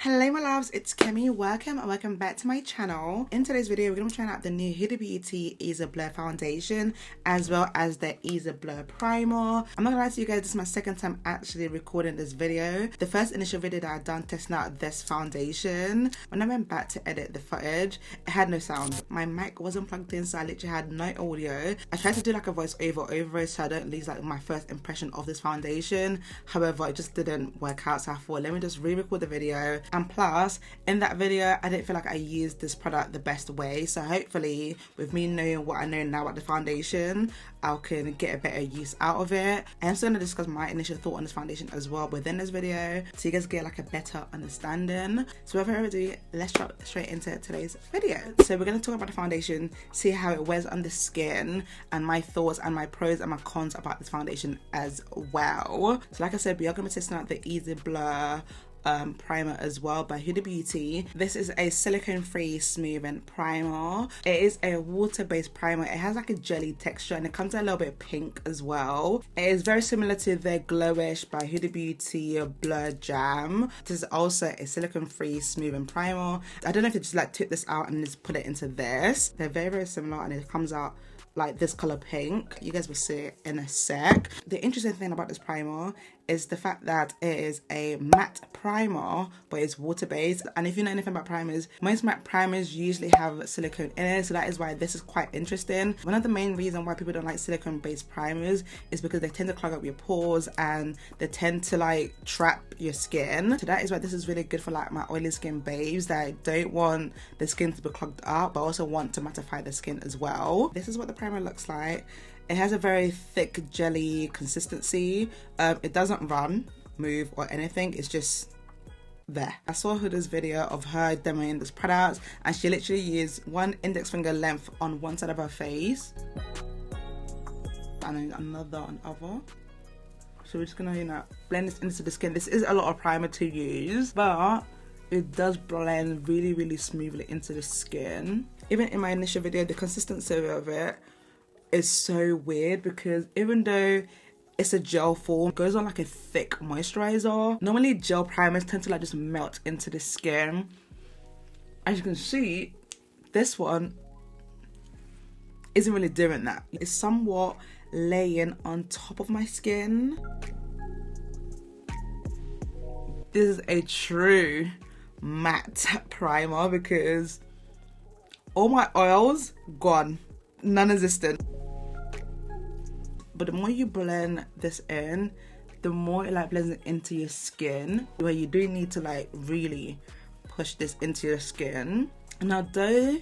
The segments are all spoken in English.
Hello my loves, it's Kemi. Welcome back to my channel. In today's video, we're going to be trying out the new Huda Beauty Ease Blur foundation as well as the Ease Blur primer. I'm not gonna lie to you guys, this is my second time actually recording this video. The first initial video that I done testing out this foundation, when I went back to edit the footage, it had no sound. My mic wasn't plugged in, so I literally had no audio. I tried to do like a voice over it so I don't lose like my first impression of this foundation. However, it just didn't work out, so I thought let me just re-record the video. And plus, in that video, I didn't feel like I used this product the best way. So hopefully, with me knowing what I know now about the foundation, I can get a better use out of it. I'm also going to discuss my initial thought on this foundation as well within this video, so you guys get like a better understanding. So without further ado, let's jump straight into today's video. So we're going to talk about the foundation, see how it wears on the skin, and my thoughts and my pros and my cons about this foundation as well. So like I said, we are going to be testing out the Ease Blur primer as well by Huda Beauty. This is a silicone free smoothing primer. It is a water-based primer. It has like a jelly texture and it comes a little bit pink as well. It is very similar to the Glowish by Huda Beauty Blur Jam. This is also a silicone free smoothing primer. I don't know if they just like took this out and just put it into this. They're very similar and it comes out like this color pink. You guys will see it in a sec. The interesting thing about this primer is the fact that it is a matte primer, but it's water-based. And if you know anything about primers, most matte primers usually have silicone in it, so that is why this is quite interesting. One of the main reasons why people don't like silicone-based primers is because they tend to clog up your pores and they tend to like trap your skin. So that is why this is really good for like my oily skin babes that don't want the skin to be clogged up, but also want to mattify the skin as well. This is what the primer looks like. It has a very thick jelly consistency. It doesn't run, move or anything. It's just there. I saw Huda's video of her demoing this product and she literally used one index finger length on one side of her face and then another on the other. So we're just gonna, you know, blend this into the skin. This is a lot of primer to use, but it does blend really smoothly into the skin. Even in my initial video, the consistency of it is so weird because even though it's a gel form, it goes on like a thick moisturizer. Normally gel primers tend to like just melt into the skin. As you can see, this one isn't really doing that. It's somewhat laying on top of my skin. This is a true matte primer because all my oils gone, non-existent. But the more you blend this in, the more it like blends into your skin, where you do need to like really push this into your skin. Now though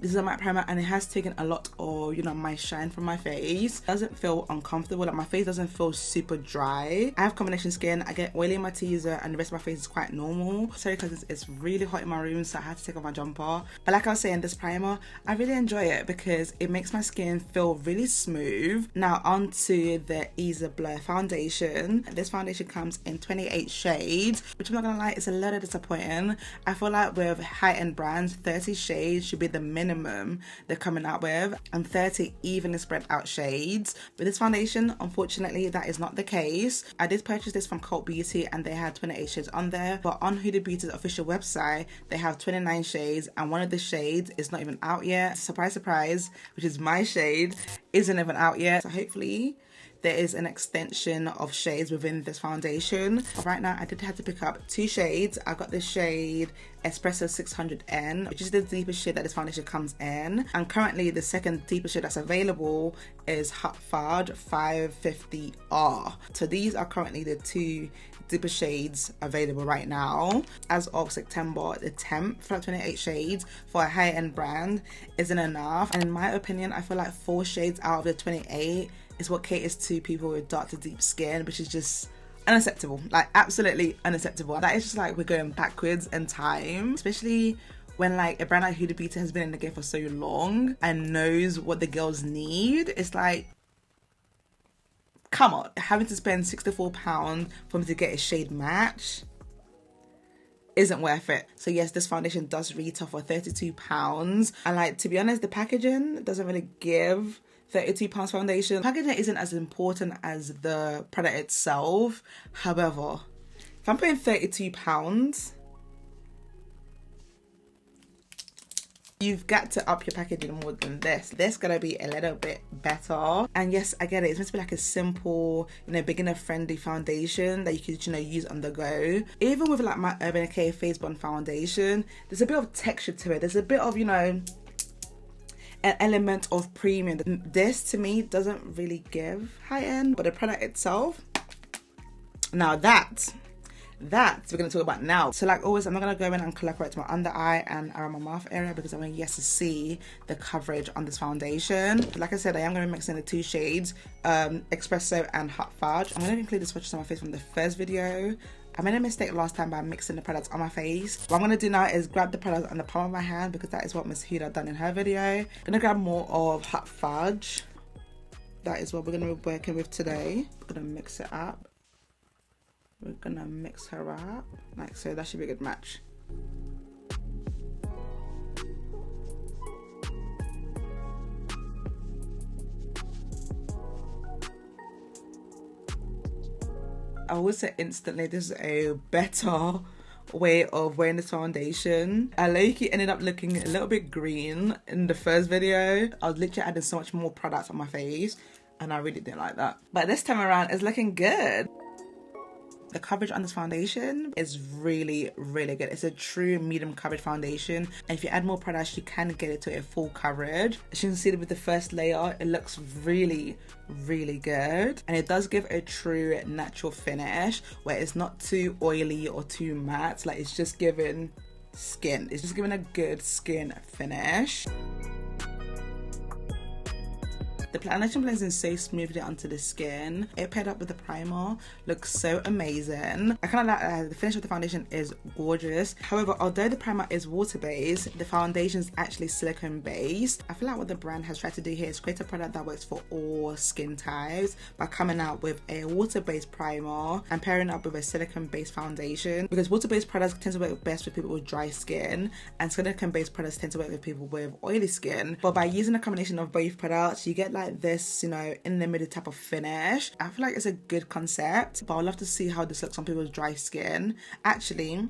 this is a matte primer and it has taken a lot of, you know, my shine from my face, it doesn't feel uncomfortable. Like my face doesn't feel super dry. I have combination skin. I get oily in my T-zone and the rest of my face is quite normal. Sorry because it's really hot in my room, so I had to take off my jumper. But like I was saying, this primer, I really enjoy it because it makes my skin feel really smooth. Now onto the Ease Blur foundation. This foundation comes in 28 shades, which I'm not gonna lie, it's a little disappointing. I feel like with high-end brands, 30 shades should be the minimum they're coming out with, and 30 evenly spread out shades. With this foundation, unfortunately, that is not the case. I did purchase this from Huda Beauty and they had 28 shades on there, but on Huda Beauty's official website, they have 29 shades and one of the shades is not even out yet. Surprise, surprise, which is my shade, isn't even out yet. So hopefully there is an extension of shades within this foundation. Right now, I did have to pick up 2 shades. I got the shade Espresso 600N, which is the deepest shade that this foundation comes in. And currently, the second deepest shade that's available is Hot Fudge 550R. So these are currently the 2 deepest shades available right now. As of September the 10th, for 28 shades for a high-end brand isn't enough. And in my opinion, I feel like 4 shades out of the 28 is what caters to people with dark to deep skin, which is just unacceptable. Like absolutely unacceptable. That is just like we're going backwards in time, especially when like a brand like Huda Beauty has been in the game for so long and knows what the girls need. It's like, come on, having to spend £64 for me to get a shade match isn't worth it. So yes, this foundation does retail for £32, and like, to be honest, the packaging doesn't really give £32 foundation. Packaging isn't as important as the product itself. However, if I'm paying £32 You've got to up your packaging more than this. This gotta be a little bit better. And yes, I get it. It's meant to be like a simple, you know, beginner friendly foundation that you could, you know, use on the go. Even with like my Urban Decay Face Bond foundation, there's a bit of texture to it. There's a bit of, you know, an element of premium. This to me doesn't really give high end, but the product itself, now that we're going to talk about now. So like always, I'm not going to go in and correct my under eye and around my mouth area because I want you guys to see the coverage on this foundation. Like I said, I am going to be mixing the two shades, Espresso and Hot Fudge. I'm going to include the swatches on my face from the first video. I made a mistake last time by mixing the products on my face. What I'm going to do now is grab the product on the palm of my hand because that is what Miss Huda done in her video. I'm going to grab more of Hot Fudge. That is what we're going to be working with today. We're going to mix it up. We're gonna mix her up like so. That should be a good match. I would say instantly this is a better way of wearing this foundation. I low-key ended up looking a little bit green in the first video. I was literally adding so much more products on my face and I really didn't like that. But this time around it's looking good. The coverage on this foundation is really, really good. It's a true medium coverage foundation. And if you add more products, you can get it to a full coverage. As you can see with the first layer, it looks really, really good. And it does give a true natural finish where it's not too oily or too matte. Like it's just giving skin. It's just giving a good skin finish. The foundation blends in so smoothly onto the skin. It paired up with the primer looks so amazing. I kind of like the finish of the foundation is gorgeous. However, although the primer is water-based, the foundation is actually silicone-based. I feel like what the brand has tried to do here is create a product that works for all skin types by coming out with a water-based primer and pairing up with a silicone-based foundation, because water-based products tend to work best with people with dry skin and silicone-based products tend to work with people with oily skin. But by using a combination of both products, you get like this, you know, in the middle type of finish. I feel like it's a good concept, but I'd love to see how this looks on people's dry skin. Actually,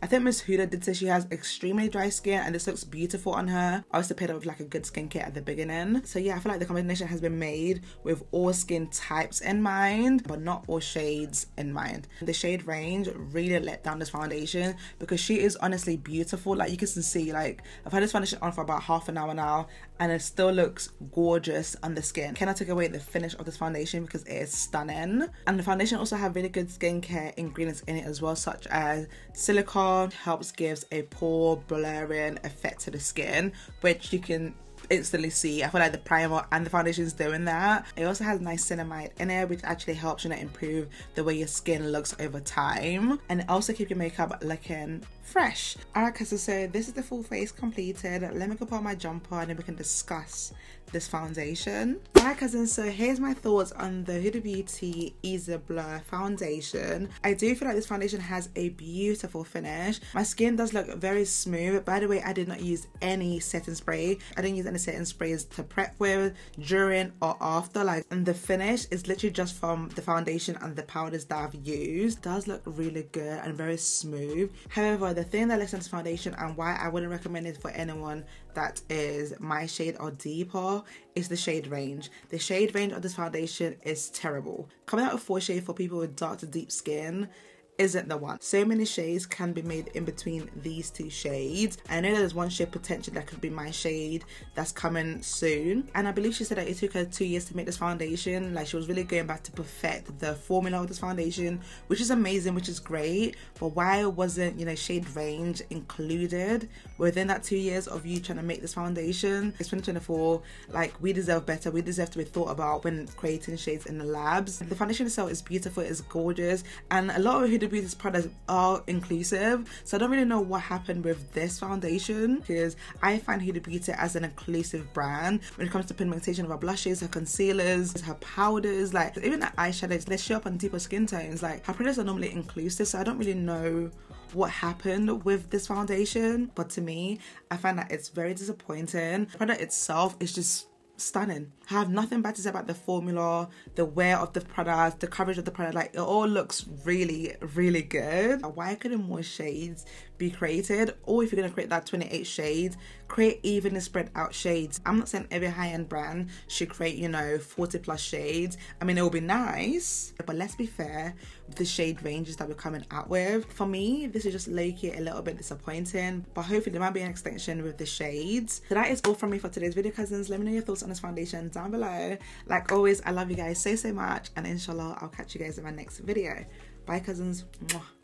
I think Miss Huda did say she has extremely dry skin and this looks beautiful on her. I also paired up with like a good skincare at the beginning. So yeah, I feel like the combination has been made with all skin types in mind, but not all shades in mind. The shade range really let down this foundation because she is honestly beautiful. Like you can see, like I've had this foundation on for about half an hour now and it still looks gorgeous on the skin. Cannot take away the finish of this foundation because it is stunning. And the foundation also have really good skincare ingredients in it as well, such as silicone, helps gives a pore blurring effect to the skin, which you can instantly see. I feel like the primer and the foundation is doing that. It also has niacinamide in it, which actually helps, you know, improve the way your skin looks over time, and it also keep your makeup looking fresh. Alright, so this is the full face completed. Let me go put on my jumper and then we can discuss this foundation. Alright cousins, so here's my thoughts on the Huda Beauty Ease Blur foundation. I do feel like this foundation has a beautiful finish. My skin does look very smooth. By the way, I did not use any setting spray. I didn't use any setting sprays to prep with, during or after. Like, and the finish is literally just from the foundation and the powders that I've used. It does look really good and very smooth. However, the thing that looks in this foundation and why I wouldn't recommend it for anyone that is my shade or deeper is the shade range. The shade range of this foundation is terrible. Coming out with 4 shades for people with dark to deep skin isn't the one. So many shades can be made in between these 2 shades. I know there's one shade potentially that could be my shade that's coming soon, and I believe she said that it took her 2 years to make this foundation. Like, she was really going back to perfect the formula of this foundation, which is amazing, which is great. But why wasn't, you know, shade range included within that 2 years of you trying to make this foundation? It's 2024. Like, we deserve better. We deserve to be thought about when creating shades in the labs. The foundation itself is beautiful, it's gorgeous, and a lot of Huda Beauty's products are inclusive, so I don't really know what happened with this foundation, because I find Huda Beauty as an inclusive brand when it comes to pigmentation of her blushes, her concealers, her powders, like even the eyeshadows, they show up on deeper skin tones. Like, her products are normally inclusive, so I don't really know what happened with this foundation. But to me, I find that it's very disappointing. The product itself is just stunning. I have nothing bad to say about the formula, the wear of the product, the coverage of the product. Like, it all looks really, really good. Why couldn't more shades be created, or if you're going to create that 28 shades, create evenly spread out shades. I'm not saying every high-end brand should create, you know, 40 plus shades. I mean, it will be nice, but let's be fair with the shade ranges that we're coming out with. For me, this is just low-key a little bit disappointing, but hopefully there might be an extension with the shades. So that is all from me for today's video, cousins. Let me know your thoughts on this foundation down below. Like always, I love you guys so much, and inshallah I'll catch you guys in my next video. Bye, cousins. Mwah.